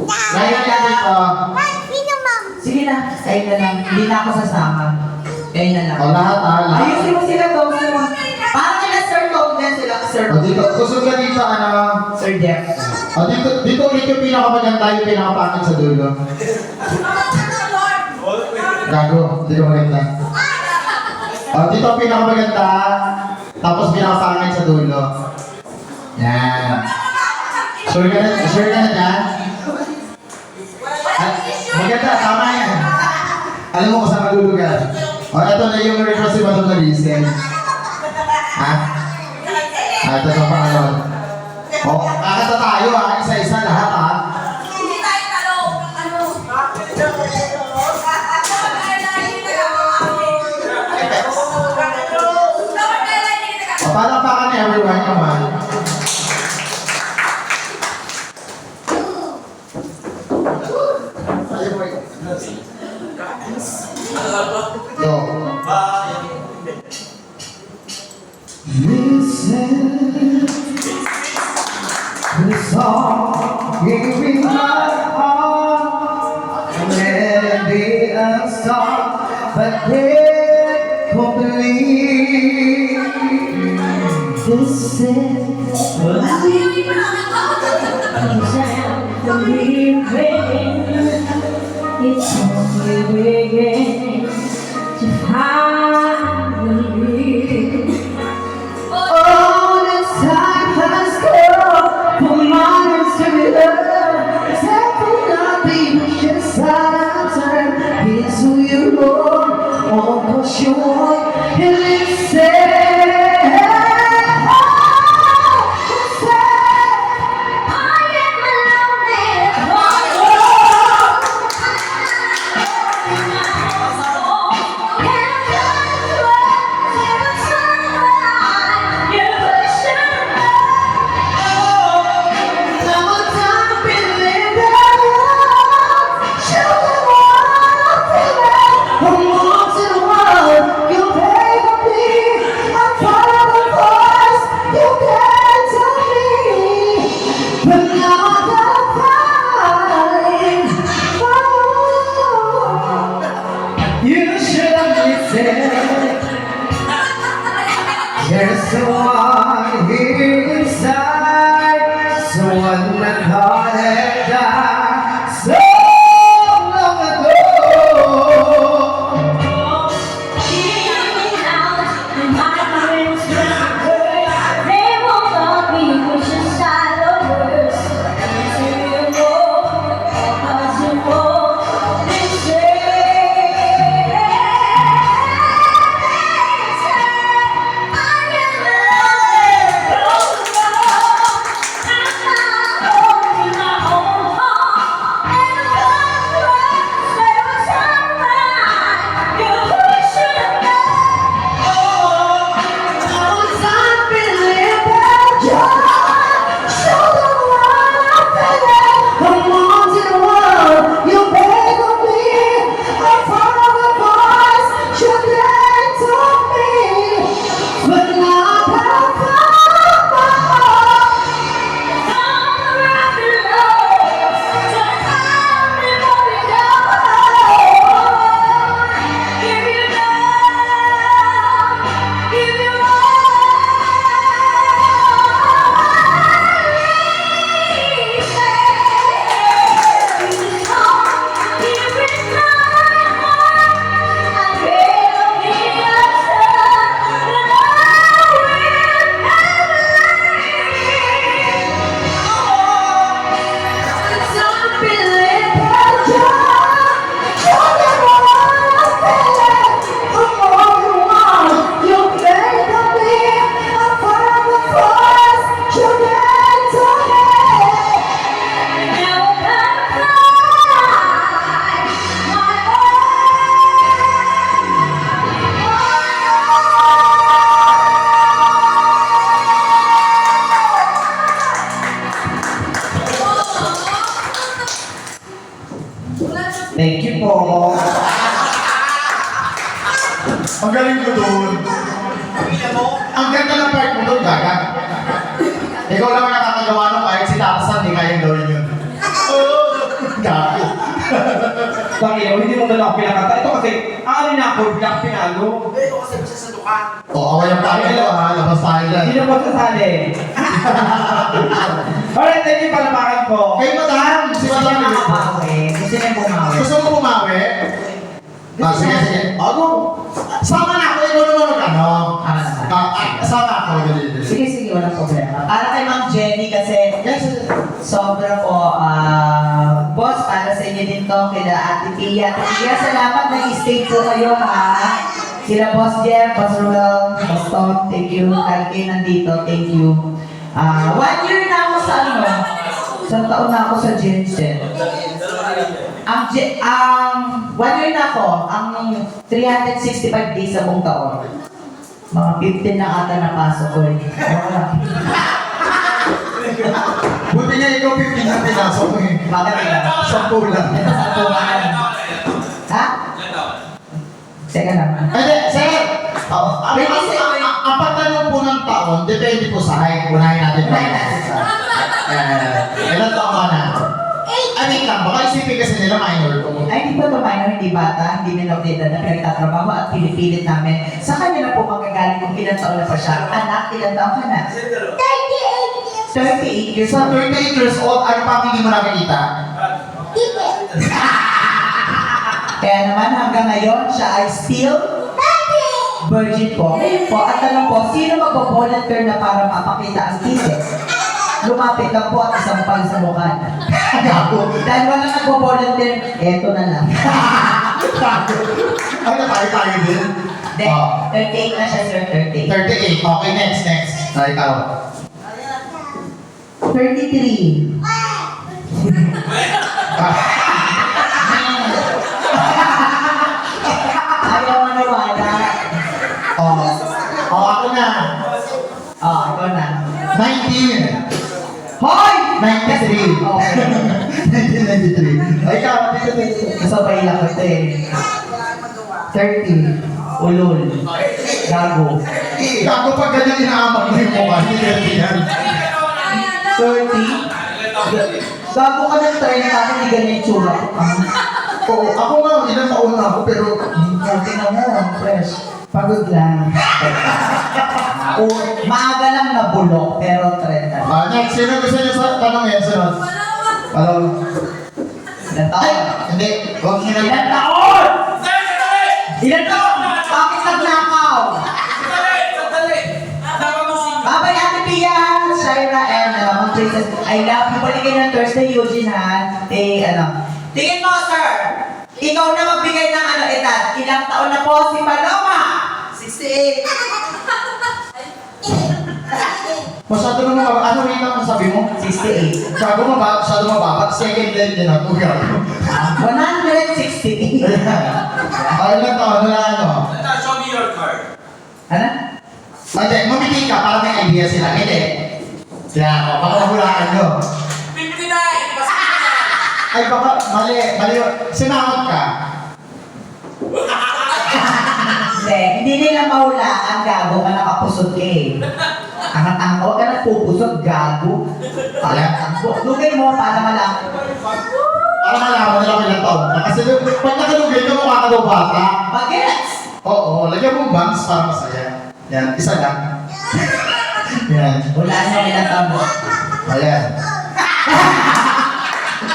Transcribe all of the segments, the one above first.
Kaya na dito. Sige na, kayo na lang. Hindi na ako sasama. Kayo na lang. O lahat lahat. Ayusin mo sila to. Parang kila Sir Togden sila. Sir O dito, kusog ka dito, ano? Sir Jeff. O dito ulit yung pinakamaganda, yung pinakapangit sa dulo. Gago, hindi ko maganda. O dito ang pinakamaganda, tapos pinakapangit sa dulo. Yan. Sure ka na dyan? Maganda, tama yan. Alam mo kung saan malulugar. O, ito na yung request si Madam Larisen. Ha? Ito na pangalon. O, kakanta tayo ha, isa-isa lahat ha. O, palakpakan ni everyone naman. Go. Listen to the song in my heart. Let it be a song, but it complete. This is what It's only beginning to finally. all the time has come for minds to be loved. That will not be just out of turn. It's who you are, all 'cause you want. And listen. You should have listened. There's someone here inside, someone that thought had died so long ago. Thank you po. Ang galing ko doon. Ang ganda ng part mo doon, Gaga. Ikaw lang ang nakakagawa nung kahit si Tarzan, di kayang gawin yun. Gago. Bakit? Hindi mo na lang pinakanta. Ito kasi, ano na ako, hindi ako pinalo. O, away ang pangit ko ha. Labas tayo dyan. Hindi na po sasali. Alright, thank you palapakan ko. Kay madam, si Gusto madam. niya makabawi. Gusto niya bumawi. Gusto mo bumawi? Ah, sige, sige. Ano? Sama na ako. Ikaw naman ano? Sama ako. Dali. Sige, sige, walang problema. Para kay Ma'am Jenny kasi sobra po, boss, para sa inyo din to, kila Ate Pia. Ate Pia, salamat, nag-stay po kayo, ha? Kila Boss Jeff, Boss Ruel, Boss Tom, thank you. Lagi kayo nandito, thank you. 1 year na ako sa ano, isang taon na ako sa Jensen. Ang 1 year na ako, ang 365 days sa buong taon. Mga 15 na ata napasok ko eh. Wala. Buti nga ikaw 15 na pinasok mo eh. Bakit ba? 10 lang. Ito sa tuwan. Ha? Teka lang. Hindi, sir! Ang pagtanong po ng taon, depende po sa height. Unahin natin. Unahin natin sa Ilan taon ka na? Wait lang, baka isipin kasi nila minor ko. Ay, hindi pa ito minor, hindi bata, hindi minor-data na pinagtatrabaho at pinipilit namin. Sa kanya na po magagaling kung ilang taon na pa siya. Anak, ilang taon ka na? 38 years Sa old. 38 years old, ano pa ang hindi mo nakikita? Kaya naman hanggang ngayon, siya ay still virgin po. Ngayon po, at tanong po, sino magpo-volunteer na para mapakita ang kisis? Lumapit lang po at isang pal sa mukha niya. Gago. Dahil walang nagpo-volunteer, eto na lang. Gago. Ay, nakaya tayo din. Then, 38 na siya, sir, 38. 38. Okay, next. Ay, ikaw. 33. Ayaw maniwala. Ako na. Ito na. 19. Hoy! 93. Okay. 1993. Ay, ikaw. Kasabay lang ito eh. 30. Ulol. Gago. Gago pag ganyan inaamag mo yung mukha. Hindi ganyan yan. 30. Gago ka ng 30 ako, hindi ganyan yung tsura ko. Oo, ako nga, ilang taon na ako, pero Tingnan mo, ang fresh. Pagod lang. Maaga lang nabulok, pero 30. next, sino gusto niyo sa tanongin? Sunod. Alam. Ilan Ay, taon? hindi. Huwag niyo na. Ilan taon? Ilan taon? Bakit nagnakaw? Babay Ate Pia, Shaira, and Ma'am Princess. I love you. Balikin ng Thursday, Eugene, ha? Tingin mo, sir. Ikaw na magbigay ng edad. Ilang taon na po si Paloma? 68. Masyado na mababa. Ano rin ang sabi mo? 68. Gago masyado mababa. Second leg din ako. Gago. 168. Ay, ilang taon na ano? Show me your card. Ano? Hindi, mamiti ka para may idea sila. Hindi. Kaya, baka mahulaan nyo. 59! Mas Ay, baka mali. Sinamot ka. Hindi nila mahulaan, gago ka nakapusod ka eh. Angat-angat, huwag ka nagpupusod, gago. Lugay mo para malaman. Para malaman nila kung ilang taon ka. Kasi pag nakalugay ka, mukha ka daw bata. Bagets! Oo, lagyan mong bangs para masaya. Yan, isa lang. Yan. Wala niyo ilang taon mo. Ayan.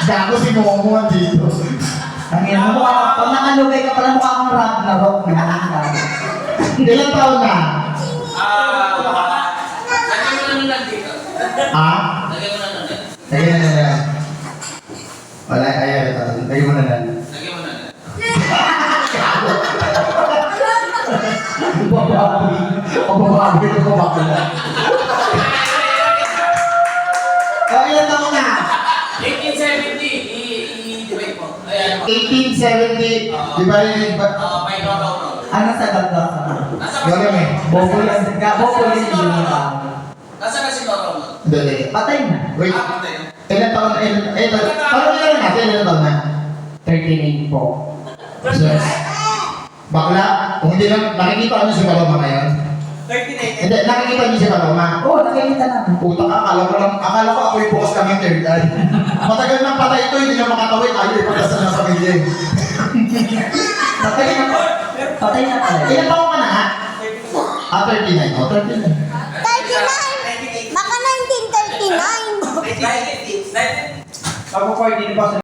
Gago si Momo dito. Ang ina mo, pag nakalugay ka pala mukha kang Ragnarok naman. Ilang taon na? lagyan mo na nun nandito. Ha? Lagyan mo na nun. Ayan na. Wala, ayan. Lagyan mo na lang. Lagyan mo na nun. Pababawi ko bakla. Ilang taon na? 1870, i-divide mo. Ayan. 1870. Di ba yun? May no. Ano sa ganda? Nasa Yun eh. Bobo yan. Bobo yan si Junior. Nasa na si Noro? Dali. Patay na. Wait. Patay. Ilang taon na? Paano ilan natin? Ilang taon na? 39 po. Yes. Bakla, kung hindi lang, nakikita ko na si Paloma ngayon. Hindi, nakikita niyo si Paloma. Oo, nakikita namin. Puta ka, akala ko ako yung bukas kami yung third eye. Matagal nang patay ito, hindi na makatawid. Ayaw ipagdasal ng pamilya. Patay na po. Patay na pala. Ilan taon ka na ha? 39. O, 39. 39! Baka 1939! Ako 14 pa sa